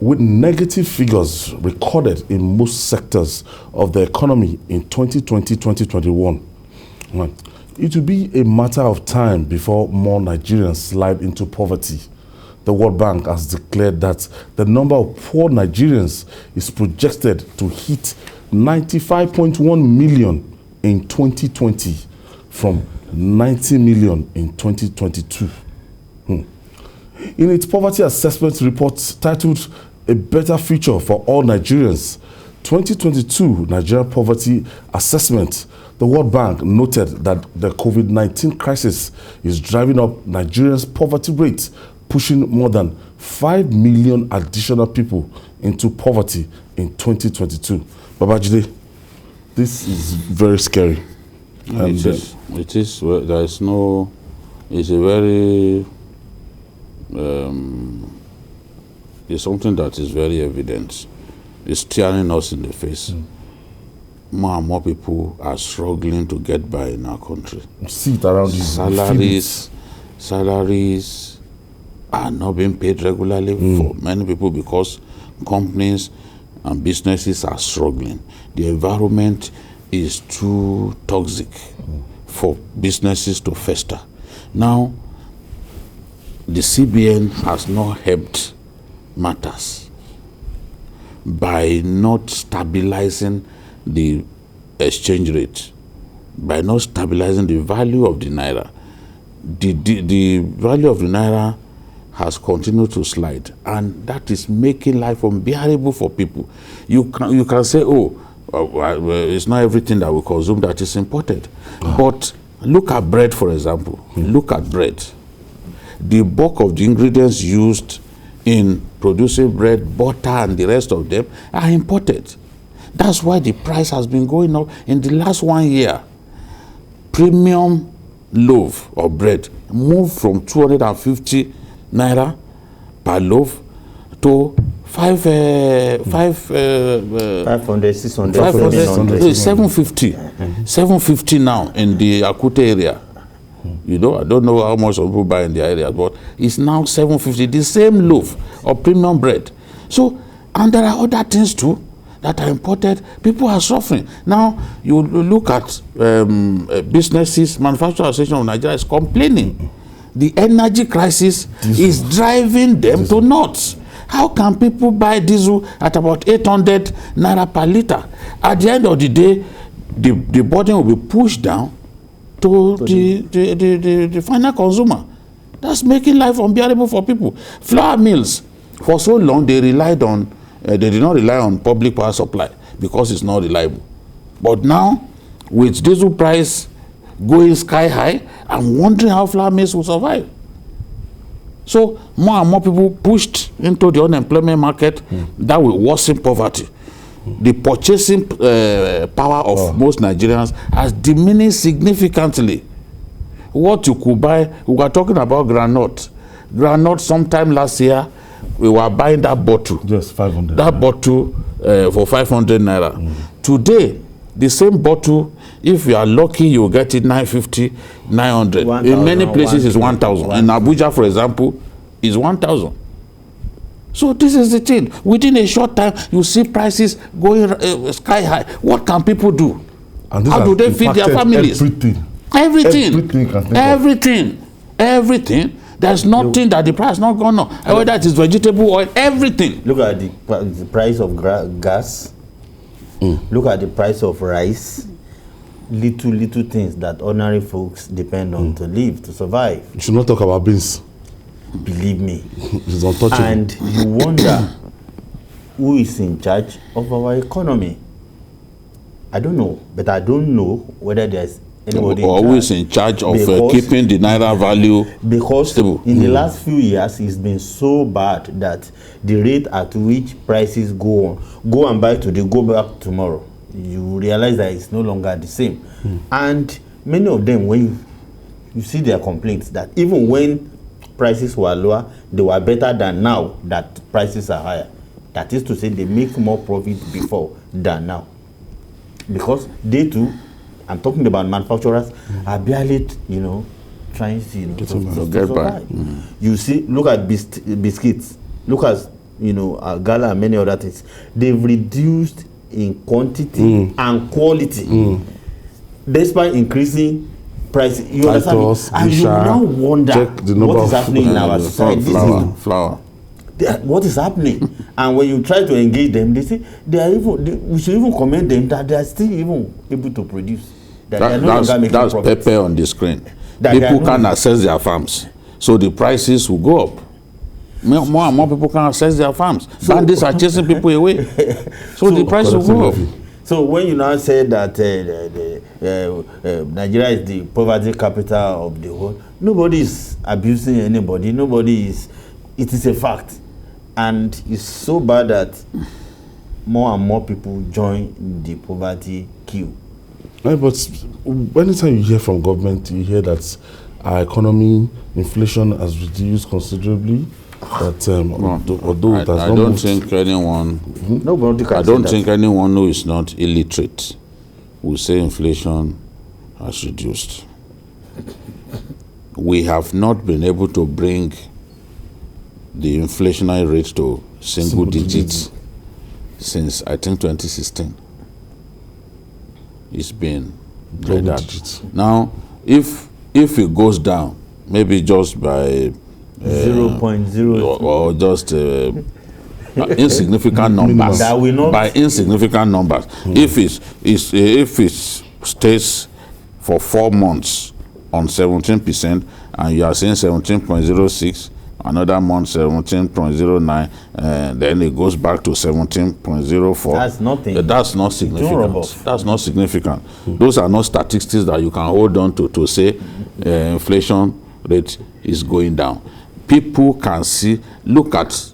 with negative figures recorded in most sectors of the economy in 2020-2021. It will be a matter of time before more Nigerians slide into poverty. The World Bank has declared that the number of poor Nigerians is projected to hit 95.1 million in 2020 from 90 million in 2022. In its poverty assessment report titled A Better Future for All Nigerians, 2022 Nigerian Poverty Assessment, the World Bank noted that the COVID-19 crisis is driving up Nigerians' poverty rate, pushing more than 5 million additional people into poverty in 2022. Babajide, this is very scary. It is. Well, there is no. It's a very. It's something that is very evident. It's staring us in the face. More and more people are struggling to get by in our country. See it around you. Salaries are not being paid regularly for many people because companies and businesses are struggling. The environment is too toxic for businesses to fester. Now, the CBN has not helped matters by not stabilizing the exchange rate, by not stabilizing the value of the naira. The value of the naira has continued to slide, and that is making life unbearable for people. You can say, it's not everything that we consume that is imported. But look at bread, for example. Look at bread. The bulk of the ingredients used in producing bread, butter, and the rest of them are imported. That's why the price has been going up. In the last 1 year, premium loaf of bread moved from 250 naira per loaf to 500, 600, 750. 750 now in the Akute area. You know, I don't know how much people buy in the area, but it's now 750, the same loaf of premium bread. So, and there are other things too that are imported. People are suffering. Now, you look at businesses, Manufacturing Association of Nigeria is complaining. The energy crisis is driving them to nuts. How can people buy diesel at about 800 naira per liter? At the end of the day, the burden will be pushed down to the final consumer. That's making life unbearable for people. Flour mills, for so long they relied on, they did not rely on public power supply because it's not reliable. But now, with diesel price going sky high, I'm wondering how flour mills will survive. So more and more people pushed into the unemployment market. That will worsen poverty. The purchasing power of most Nigerians has diminished significantly. What you could buy, we were talking about groundnut. Groundnut sometime last year, we were buying that bottle. Just 500. That bottle for 500 naira. Today, the same bottle, if you are lucky, you will get it 950, 900. 1, in many places, it's 1,000. In Abuja, for example, it's 1,000. So this is the thing. Within a short time, you see prices going sky high. What can people do? How do they feed their families? Everything. There's nothing that the price not gone up. Whether it is vegetable oil, everything. Look at the price of gas. Look at the price of rice. Little things that ordinary folks depend on to live, to survive. You should not talk about beans. Believe me. It's untouchable. And you wonder who is in charge of our economy. I don't know, but I don't know whether there's anybody who is in charge of keeping the naira value stable. In the last few years, it's been so bad that the rate at which prices go and buy today, go back tomorrow, you realize that it's no longer the same. And many of them, when you see their complaints, that even when prices were lower, they were better than now that prices are higher. That is to say, they make more profit before than now. Because they too, I'm talking about manufacturers, are barely, trying to, to get by. You see, look at biscuits. Look at gala and many other things, they've reduced in quantity and quality, despite increasing price. You understand me? And you now wonder what is happening in our society. Flour. What is happening? And when you try to engage them, they say we should even commend them that they are still even able to produce. That's pepper on the screen. People can access their farms, so the prices will go up. More and more people can access their farms. Bandits are chasing people away, so the price will go up. So when you now say that Nigeria is the poverty capital of the world, nobody is abusing anybody. It is a fact, and it's so bad that more and more people join the poverty queue. Right, but anytime you hear from government, you hear that our economy, inflation has reduced considerably. That although it has I don't think anyone. I don't think anyone who is not illiterate will say inflation has reduced. We have not been able to bring the inflationary rate to single digits since I think 2016. It's been like that. Digits. Now, if it goes down, maybe just by 0.0 or just insignificant numbers, that will not by insignificant numbers. If it stays for 4 months on 17%, and you are saying 17.06. Another month 17.09, then it goes back to 17.04. That's nothing. That's not significant. That's not significant. Those are not statistics that you can hold on to say inflation rate is going down. People can see, look at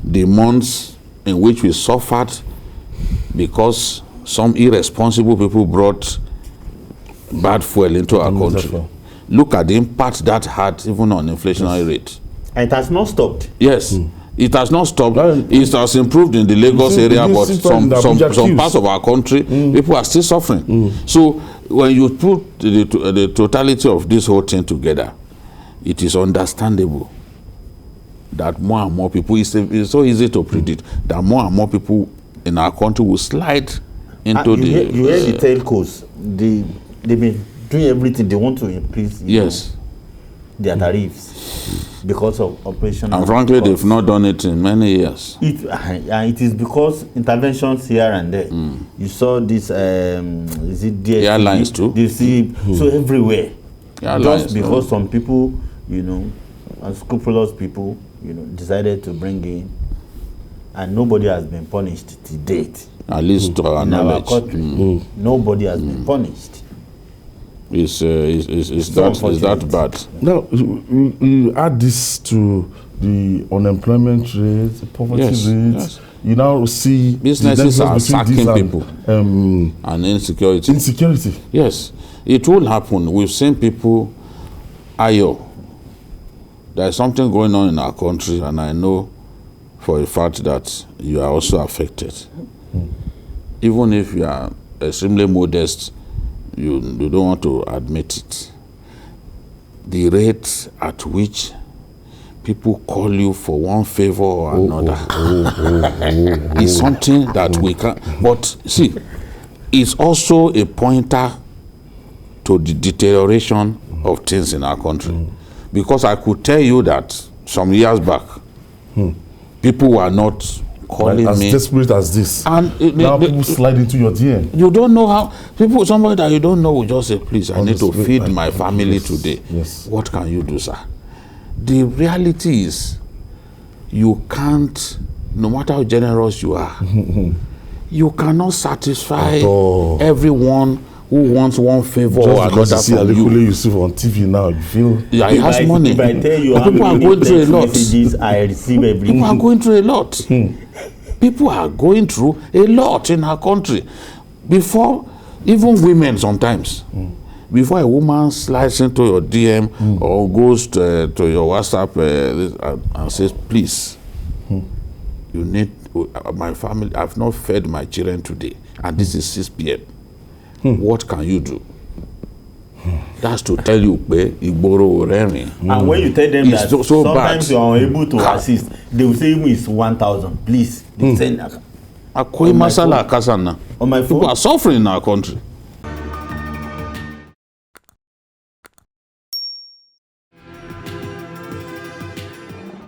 the months in which we suffered because some irresponsible people brought bad fuel into our country. Look at the impact that had even on inflationary rate. And it has not stopped. Yes, it has not stopped. It has improved in the Lagos area, but some parts of our country, people are still suffering. So when you put the totality of this whole thing together, it is understandable that more and more people, it's so easy to predict that more and more people in our country will slide into you hear the telcos, they've been doing everything. They want to increase their tariffs because of operation. And frankly, they've not done it in many years. It is because interventions here and there. You saw this, is it DSTV? Airlines too. You see, so everywhere. Airlines, just because some people, unscrupulous people, decided to bring in, and nobody has been punished to date. At least to our knowledge. Our country, nobody has been punished. Is that bad? Now, you add this to the unemployment rate, the poverty rate. Yes. You now see businesses are sacking people and insecurity. Insecurity. Yes, it will happen. We've seen people. There is something going on in our country, and I know for a fact that you are also affected. Even if you are extremely modest, you don't want to admit it. The rate at which people call you for one favor or another is something that we can. But see, it's also a pointer to the deterioration of things in our country. Because I could tell you that some years back, people were not calling as me. As desperate as this. And now people slide into your DM. You don't know how. Somebody that you don't know will just say, please, I need to feed my family today. Yes. What can you do, sir? The reality is, you can't, no matter how generous you are, you cannot satisfy everyone who wants one favor or another from you. You see on TV now, you feel. Yeah, he has money. If I tell you people are going through a lot. Messages I receive every people are going through a lot. People are going through a lot in our country. Before, even women sometimes, before a woman slides into your DM or goes to your WhatsApp and says, please, you need my family. I've not fed my children today, and this is 6 p.m. What can you do? That's to tell you pé ìgboro rẹ́rìn. And when you tell them It's that so sometimes bad. you are unable to assist, they will say even it's 1,000. Please, they send Akwai On my masala phone. kasana. on my People phone. are suffering in our country.